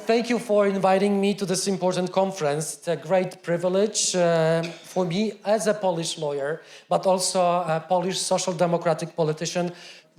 thank you for inviting me to this important conference. It's a great privilege for me as a Polish lawyer, but also a Polish social-democratic politician,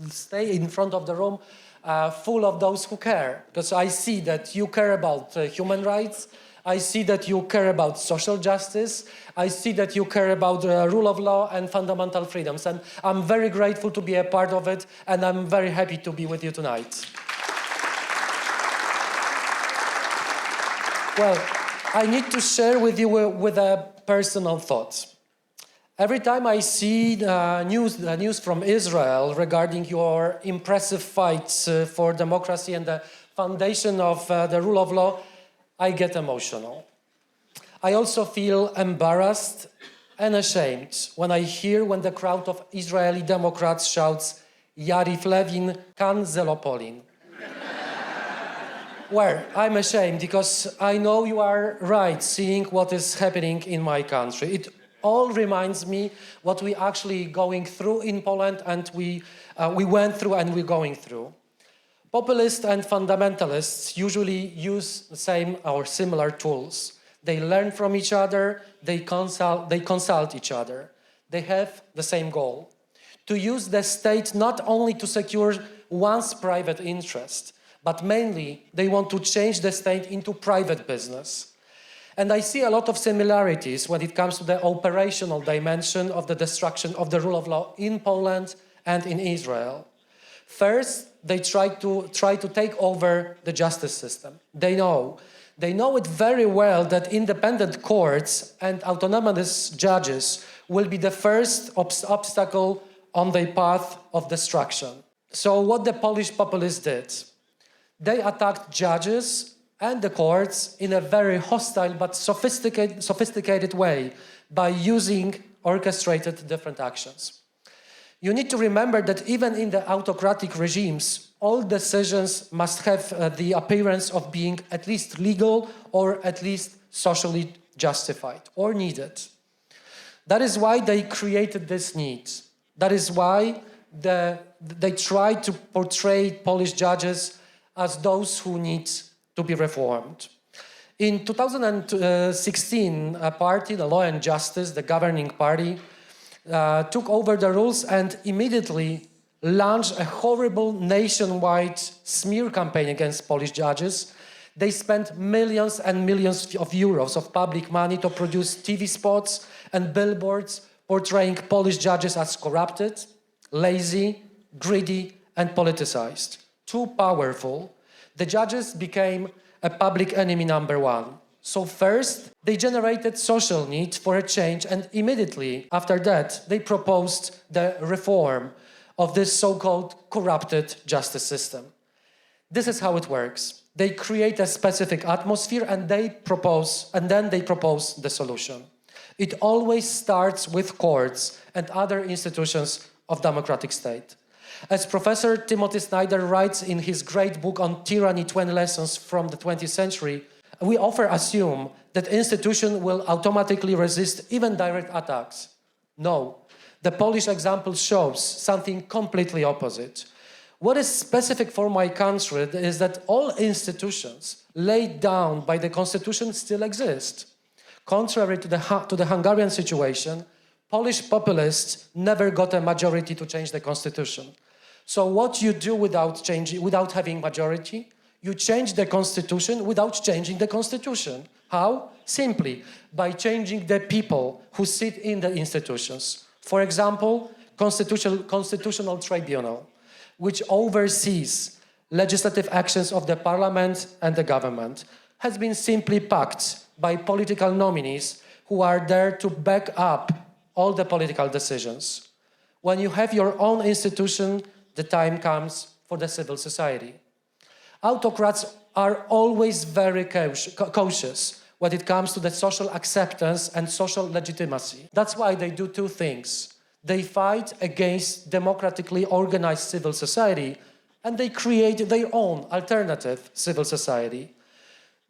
to stay in front of the room full of those who care. Because I see that you care about human rights, I see that you care about social justice, I see that you care about the rule of law and fundamental freedoms. And I'm very grateful to be a part of it, and I'm very happy to be with you tonight. Well, I need to share with you with a personal thought. Every time I see the news from Israel regarding your impressive fights for democracy and the foundation of the rule of law, I get emotional. I also feel embarrassed and ashamed when the crowd of Israeli Democrats shouts, Yariv Levin, Kazanlson. Well, I'm ashamed because I know you are right seeing what is happening in my country. It all reminds me what we actually going through in Poland and we went through and we're going through. Populists and fundamentalists usually use the same or similar tools. They learn from each other, they consult each other. They have the same goal: to use the state not only to secure one's private interest, but mainly they want to change the state into private business. And I see a lot of similarities when it comes to the operational dimension of the destruction of the rule of law in Poland and in Israel. First, they try to take over the justice system. They know it very well that independent courts and autonomous judges will be the first obstacle on the path of destruction. So what the Polish populists did, they attacked judges and the courts in a very hostile but sophisticated way by using orchestrated different actions. You need to remember that even in the autocratic regimes, all decisions must have the appearance of being at least legal or at least socially justified or needed. That is why they created this need. That is why they tried to portray Polish judges as those who need to be reformed. In 2016, a party, the Law and Justice, the governing party, took over the rules and immediately launched a horrible nationwide smear campaign against Polish judges. They spent millions and millions of euros of public money to produce TV spots and billboards portraying Polish judges as corrupted, lazy, greedy, and politicized. Too powerful. The judges became a public enemy number one. So first, they generated social need for a change, and immediately after that, they proposed the reform of this so-called corrupted justice system. This is how it works. They create a specific atmosphere and then they propose the solution. It always starts with courts and other institutions of democratic state. As Professor Timothy Snyder writes in his great book on Tyranny, 20 Lessons from the 20th Century, we often assume that institutions will automatically resist even direct attacks. No, the Polish example shows something completely opposite. What is specific for my country is that all institutions laid down by the Constitution still exist. Contrary to the Hungarian situation, Polish populists never got a majority to change the Constitution. So what you do without having majority? You change the Constitution without changing the Constitution. How? Simply by changing the people who sit in the institutions. For example, Constitutional Tribunal, which oversees legislative actions of the parliament and the government, has been simply packed by political nominees who are there to back up all the political decisions. When you have your own institution, the time comes for the civil society. Autocrats are always very cautious when it comes to the social acceptance and social legitimacy. That's why they do two things. They fight against democratically organized civil society, and they create their own alternative civil society.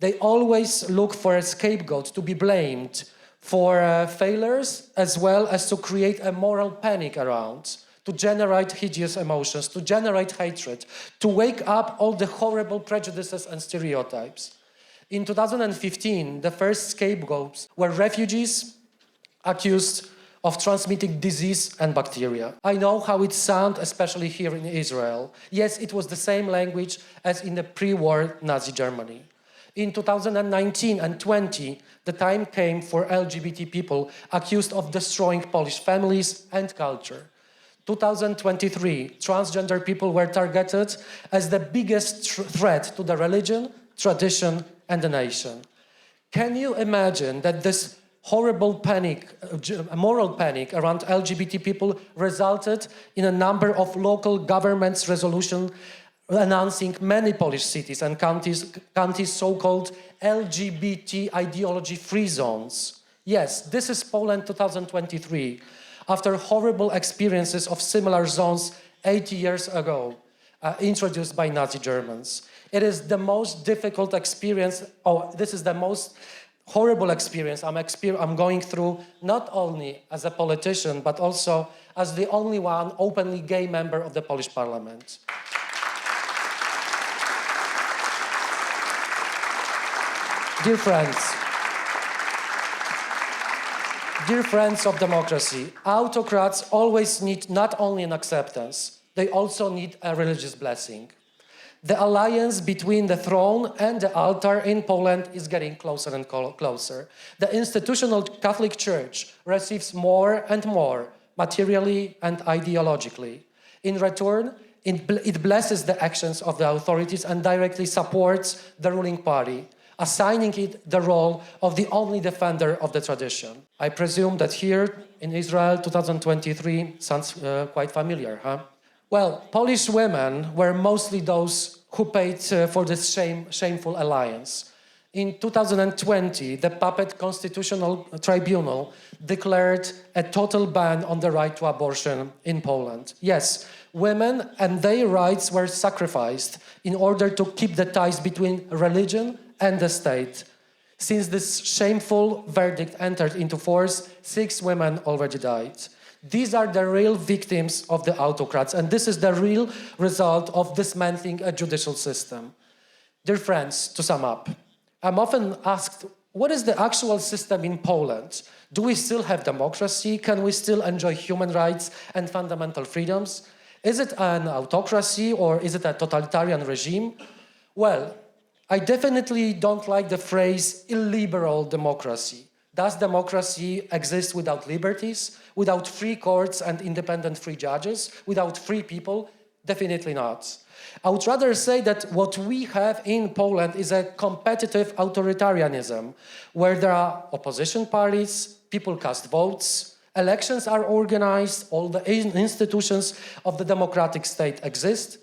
They always look for a scapegoat to be blamed for failures, as well as to create a moral panic around, to generate hideous emotions, to generate hatred, to wake up all the horrible prejudices and stereotypes. In 2015, the first scapegoats were refugees accused of transmitting disease and bacteria. I know how it sounds, especially here in Israel. Yes, it was the same language as in the pre-war Nazi Germany. In 2019 and 20, the time came for LGBT people accused of destroying Polish families and culture. 2023, transgender people were targeted as the biggest threat to the religion, tradition, and the nation. Can you imagine that this horrible panic, moral panic around LGBT people resulted in a number of local governments' resolutions announcing many Polish cities and counties so-called LGBT ideology-free zones? Yes, this is Poland 2023, after horrible experiences of similar zones 80 years ago, introduced by Nazi Germans. It is the most difficult experience, this is the most horrible experience I'm going through, not only as a politician, but also as the only one openly gay member of the Polish parliament. Dear friends of democracy, autocrats always need not only an acceptance, they also need a religious blessing. The alliance between the throne and the altar in Poland is getting closer and closer. The institutional Catholic Church receives more and more, materially and ideologically. In return, it blesses the actions of the authorities and directly supports the ruling party, assigning it the role of the only defender of the tradition. I presume that here in Israel, 2023 sounds quite familiar, huh? Well, Polish women were mostly those who paid for this shameful alliance. In 2020, the Puppet Constitutional Tribunal declared a total ban on the right to abortion in Poland. Yes, women and their rights were sacrificed in order to keep the ties between religion and the state. Since this shameful verdict entered into force, 6 women already died. These are the real victims of the autocrats, and this is the real result of dismantling a judicial system. Dear friends, to sum up, I'm often asked, what is the actual system in Poland? Do we still have democracy? Can we still enjoy human rights and fundamental freedoms? Is it an autocracy or is it a totalitarian regime? Well, I definitely don't like the phrase illiberal democracy. Does democracy exist without liberties, without free courts and independent free judges, without free people? Definitely not. I would rather say that what we have in Poland is a competitive authoritarianism, where there are opposition parties, people cast votes, elections are organized, all the institutions of the democratic state exist,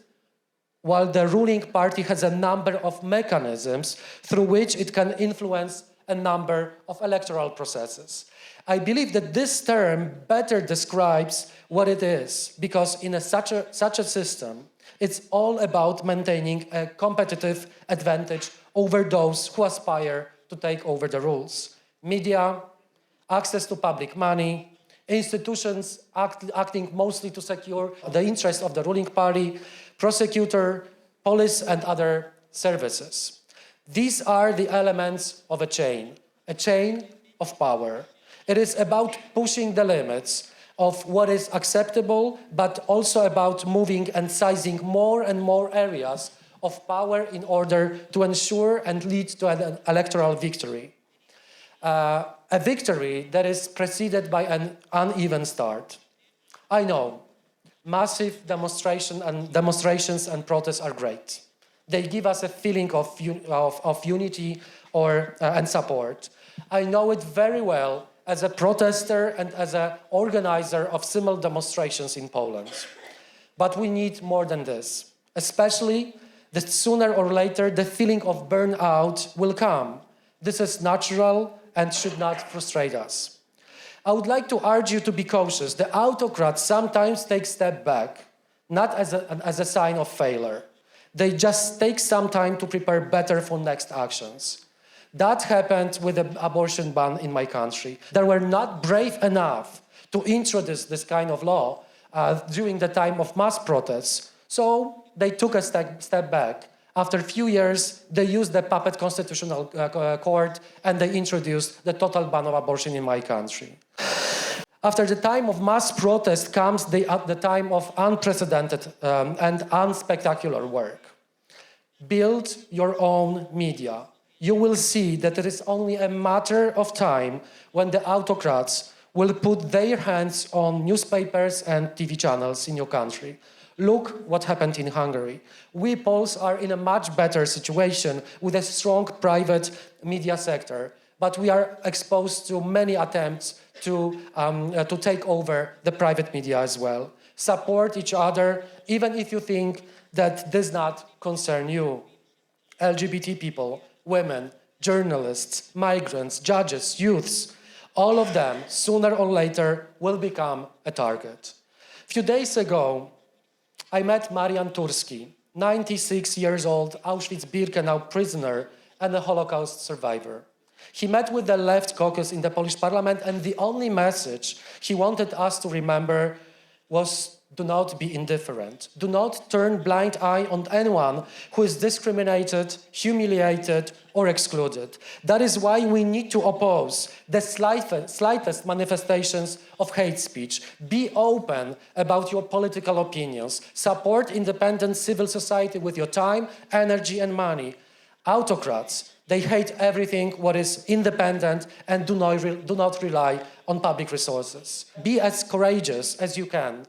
while the ruling party has a number of mechanisms through which it can influence a number of electoral processes. I believe that this term better describes what it is, because in such a system, it's all about maintaining a competitive advantage over those who aspire to take over the rules. Media, access to public money, institutions acting mostly to secure the interests of the ruling party, prosecutor, police, and other services. These are the elements of a chain of power. It is about pushing the limits of what is acceptable, but also about moving and seizing more and more areas of power in order to ensure and lead to an electoral victory. A victory that is preceded by an uneven start. I know, massive demonstrations and protests are great. They give us a feeling of unity and support. I know it very well as a protester and as an organizer of similar demonstrations in Poland. But we need more than this, especially that sooner or later the feeling of burnout will come. This is natural and should not frustrate us. I would like to urge you to be cautious. The autocrats sometimes take a step back, not as a sign of failure. They just take some time to prepare better for next actions. That happened with the abortion ban in my country. They were not brave enough to introduce this kind of law during the time of mass protests, so they took a step back. After a few years, they used the puppet constitutional court and they introduced the total ban of abortion in my country. After the time of mass protest comes the time of unprecedented and unspectacular work. Build your own media. You will see that it is only a matter of time when the autocrats will put their hands on newspapers and TV channels in your country. Look what happened in Hungary. We Poles are in a much better situation with a strong private media sector, but we are exposed to many attempts to take over the private media as well. Support each other, even if you think that does not concern you. LGBT people, women, journalists, migrants, judges, youths, all of them, sooner or later, will become a target. A few days ago, I met Marian Turski, 96 years old, Auschwitz-Birkenau prisoner and a Holocaust survivor. He met with the left caucus in the Polish parliament, and the only message he wanted us to remember was do not be indifferent. Do not turn blind eye on anyone who is discriminated, humiliated, or excluded. That is why we need to oppose the slightest manifestations of hate speech. Be open about your political opinions. Support independent civil society with your time, energy, and money. Autocrats, they hate everything what is independent and do not rely on public resources. Be as courageous as you can.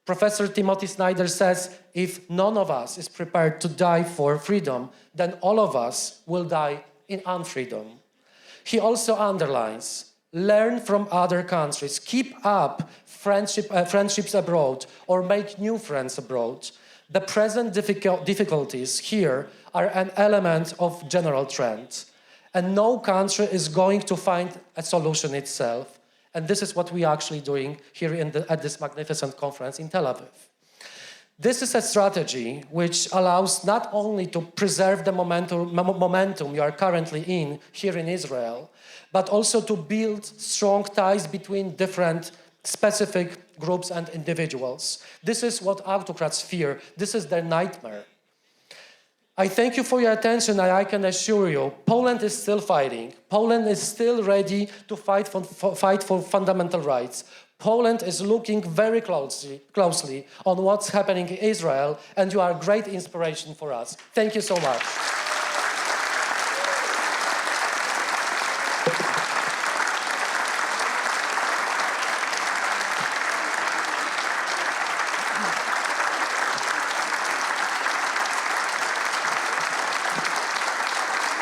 Professor Timothy Snyder says, if none of us is prepared to die for freedom, then all of us will die in unfreedom. He also underlines, learn from other countries, keep up friendships abroad, or make new friends abroad. The present difficulties here are an element of general trend, and no country is going to find a solution itself. And this is what we are actually doing here at this magnificent conference in Tel Aviv. This is a strategy which allows not only to preserve the momentum you are currently in here in Israel, but also to build strong ties between different specific groups and individuals. This is what autocrats fear. This is their nightmare. I thank you for your attention, and I can assure you, Poland is still fighting. Poland is still ready to fight for fundamental rights. Poland is looking very closely on what's happening in Israel, and you are a great inspiration for us. Thank you so much.